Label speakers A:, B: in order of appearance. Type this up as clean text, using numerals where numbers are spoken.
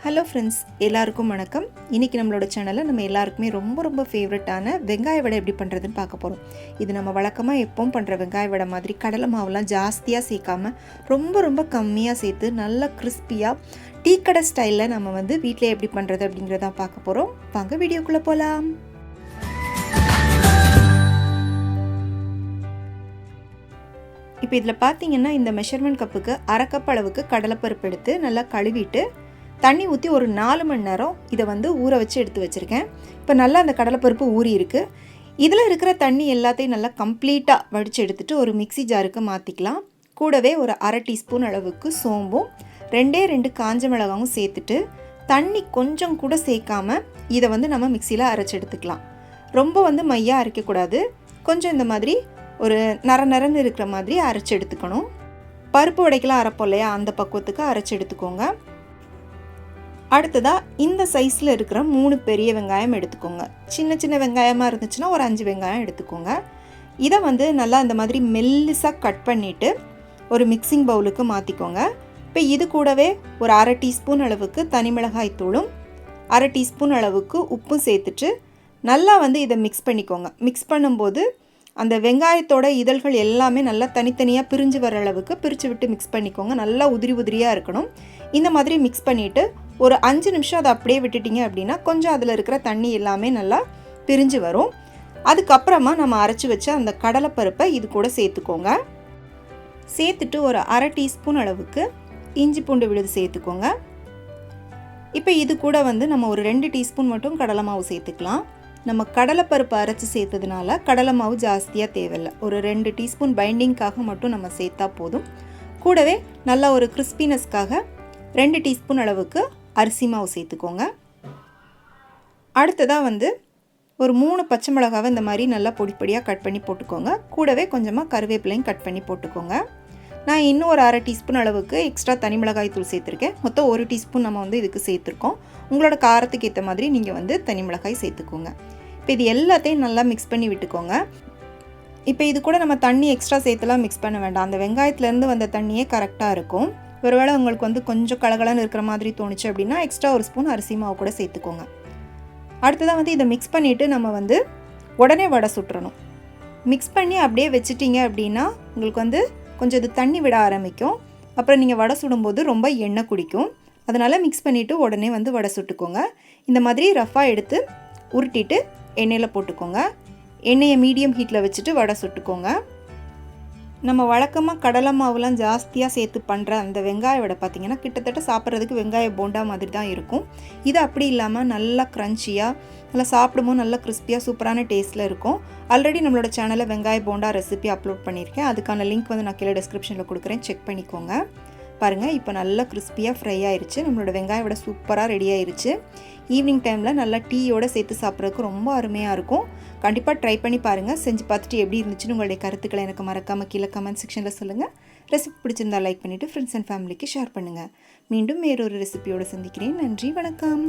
A: Hello friends, எல்லாருக்கும் வணக்கம். இன்றைக்கி நம்மளோட சேனலில் நம்ம எல்லாருக்குமே ரொம்ப ஃபேவரட்டான வெங்காய வடை எப்படி பண்ணுறதுன்னு பார்க்க போகிறோம். இது நம்ம வழக்கமாக எப்பவும் பண்ணுற வெங்காய வடை மாதிரி கடலை மாவுலாம் ஜாஸ்தியாக சேர்க்காமல் ரொம்ப கம்மியாக சேர்த்து நல்லா கிறிஸ்பியாக டீ கடை ஸ்டைலில் நம்ம வீட்டில் எப்படி பண்ணுறது அப்படிங்கிறதான் பார்க்க போகிறோம். வாங்க வீடியோக்குள்ளே போகலாம். இப்போ இதில் பார்த்தீங்கன்னா இந்த மெஷர்மெண்ட் கப்புக்கு அரை கப் அளவுக்கு கடலைப்பருப்பு எடுத்து நல்லா கழுவிட்டு தண்ணி ஊற்றி ஒரு 4 மணி நேரம் இதை ஊற வச்சு எடுத்து வச்சுருக்கேன். இப்போ நல்லா அந்த கடலைப்பருப்பு ஊறி இருக்குது. இதில் இருக்கிற தண்ணி எல்லாத்தையும் நல்லா கம்ப்ளீட்டாக வடித்து எடுத்துகிட்டு ஒரு மிக்சி ஜாருக்கு மாற்றிக்கலாம். கூடவே ஒரு அரை டீஸ்பூன் அளவுக்கு சோம்பும் 2 காஞ்ச மிளகாவும் சேர்த்துட்டு தண்ணி கொஞ்சம் கூட சேர்க்காம இதை நம்ம மிக்சியில் அரைச்சி எடுத்துக்கலாம். ரொம்ப மையாக அரைக்கக்கூடாது. கொஞ்சம் இந்த மாதிரி ஒரு நரன்னு இருக்கிற மாதிரி அரைச்சி எடுத்துக்கணும். பருப்பு வடைக்கெல்லாம் அரைப்போம் இல்லையா, அந்த பக்குவத்துக்கு அரைச்சி எடுத்துக்கோங்க. அடுத்ததாக இந்த சைஸில் இருக்கிற 3 பெரிய வெங்காயம் எடுத்துக்கோங்க. சின்ன வெங்காயமாக இருந்துச்சுன்னா ஒரு 5 வெங்காயம் எடுத்துக்கோங்க. இதை நல்லா இந்த மாதிரி மெல்லிசாக கட் பண்ணிவிட்டு ஒரு மிக்சிங் பவுலுக்கு மாற்றிக்கோங்க. இப்போ இது கூடவே ஒரு அரை டீஸ்பூன் அளவுக்கு தனி மிளகாய் தூளும் அரை டீஸ்பூன் அளவுக்கு உப்பும் சேர்த்துட்டு நல்லா இதை மிக்ஸ் பண்ணிக்கோங்க. மிக்ஸ் பண்ணும்போது அந்த வெங்காயத்தோட இதழ்கள் எல்லாமே நல்லா தனித்தனியாக பிரிஞ்சு வர அளவுக்கு பிரித்து விட்டு மிக்ஸ் பண்ணிக்கோங்க. நல்லா உதிரியாக இருக்கணும். இந்த மாதிரி மிக்ஸ் பண்ணிவிட்டு ஒரு 5 நிமிஷம் அதை அப்படியே விட்டுட்டிங்க அப்படின்னா கொஞ்சம் அதில் இருக்கிற தண்ணி எல்லாமே நல்லா பிரிஞ்சு வரும். அதுக்கப்புறமா நம்ம அரைச்சி வச்ச அந்த கடலைப்பருப்பை இது கூட சேர்த்துக்கோங்க. சேர்த்துட்டு ஒரு அரை டீஸ்பூன் அளவுக்கு இஞ்சி பூண்டு விழுது சேர்த்துக்கோங்க. இப்போ இது கூட நம்ம ஒரு 2 டீஸ்பூன் மட்டும் கடலை மாவு சேர்த்துக்கலாம். நம்ம கடலைப்பருப்பு அரைச்சி சேர்த்ததுனால கடலை மாவு ஜாஸ்தியாக தேவையில்லை. ஒரு 2 டீஸ்பூன் பைண்டிங்காக மட்டும் நம்ம சேர்த்தா போதும். கூடவே நல்லா ஒரு கிறிஸ்பினஸ்க்காக 2 டீஸ்பூன் அளவுக்கு அரிசி மாவு சேர்த்துக்கோங்க. அடுத்ததாக ஒரு 3 பச்சை மிளகாவை இந்த மாதிரி நல்லா பொடியாக கட் பண்ணி போட்டுக்கோங்க. கூடவே கொஞ்சமாக கருவேப்பிலையும் கட் பண்ணி போட்டுக்கோங்க. நான் இன்னும் ஒரு அரை டீஸ்பூன் அளவுக்கு எக்ஸ்ட்ரா தனி மிளகாய் தூள் சேர்த்துருக்கேன். மொத்தம் 1 டீஸ்பூன் நம்ம இதுக்கு சேர்த்துருக்கோம். உங்களோட காரத்துக்கு ஏற்ற மாதிரி நீங்கள் தனி மிளகாய் சேர்த்துக்கோங்க. இப்போ இது எல்லாத்தையும் நல்லா மிக்ஸ் பண்ணி விட்டுக்கோங்க. இப்போ இது கூட நம்ம தண்ணி எக்ஸ்ட்ரா சேர்த்துலாம் மிக்ஸ் பண்ண வேண்டாம். அந்த வெங்காயத்துலேருந்து வந்த தண்ணியே கரெக்டாக இருக்கும். ஒருவேளை உங்களுக்கு கொஞ்சம் கலகலன்னு இருக்கிற மாதிரி தோணுச்சு அப்படின்னா எக்ஸ்ட்ரா ஒரு ஸ்பூன் அரிசி மாவு கூட சேர்த்துக்கோங்க. அடுத்ததாக இதை மிக்ஸ் பண்ணிவிட்டு நம்ம உடனே வடை சுட்டுறணும். மிக்ஸ் பண்ணி அப்படியே வச்சிட்டிங்க அப்படின்னா உங்களுக்கு கொஞ்சம் இது தண்ணி விட ஆரம்பிக்கும். அப்புறம் நீங்கள் வடை சுடும்போது ரொம்ப எண்ணெய் குடிக்கும். அதனால் மிக்ஸ் பண்ணிவிட்டு உடனே வடை சுட்டுக்கோங்க. இந்த மாதிரி ரஃபாக எடுத்து உருட்டிட்டு எண்ணெயில் போட்டுக்கோங்க. எண்ணெயை மீடியம் ஹீட்டில் வச்சுட்டு வடை சுட்டுக்கோங்க. நம்ம வழக்கமாக கடலை மாவுலாம் ஜாஸ்தியாக சேர்த்து பண்ணுற அந்த வெங்காய வடை பார்த்திங்கன்னா கிட்டத்தட்ட சாப்பிட்றதுக்கு வெங்காய போண்டா மாதிரி தான் இருக்கும். இது அப்படி இல்லாமல் நல்லா க்ரன்ச்சியாக நல்லா சாப்பிடும்போது நல்லா கிறிஸ்பியாக சூப்பரான டேஸ்ட்டில் இருக்கும். ஆல்ரெடி நம்மளோட சேனலில் வெங்காய போண்டா ரெசிபி அப்லோட் பண்ணியிருக்கேன். அதுக்கான லிங்க் நான் கீழே டிஸ்கிரிப்ஷனில் கொடுக்குறேன், செக் பண்ணிக்கோங்க. பாருங்கள், இப்போ நல்லா கிறிஸ்பியாக ஃப்ரை ஆயிடுச்சு. நம்மளோட வெங்காய வடை சூப்பராக ரெடி ஆயிடுச்சு. ஈவினிங் டைமில் நல்லா டீயோடு சேர்த்து சாப்பிட்றதுக்கு ரொம்ப அருமையாக இருக்கும். கண்டிப்பாக ட்ரை பண்ணி பாருங்கள். செஞ்சு பார்த்துட்டு எப்படி இருந்துச்சுன்னு உங்களுடைய கருத்துக்களை எனக்கு மறக்காமல் கீழே கமெண்ட் செக்ஷனில் சொல்லுங்கள். ரெசிபி பிடிச்சிருந்தா லைக் பண்ணிவிட்டு ஃப்ரெண்ட்ஸ் அண்ட் ஃபேமிலிக்கு ஷேர் பண்ணுங்கள். மீண்டும் வேறொரு ரெசிபியோடு சந்திக்கிறேன். நன்றி, வணக்கம்.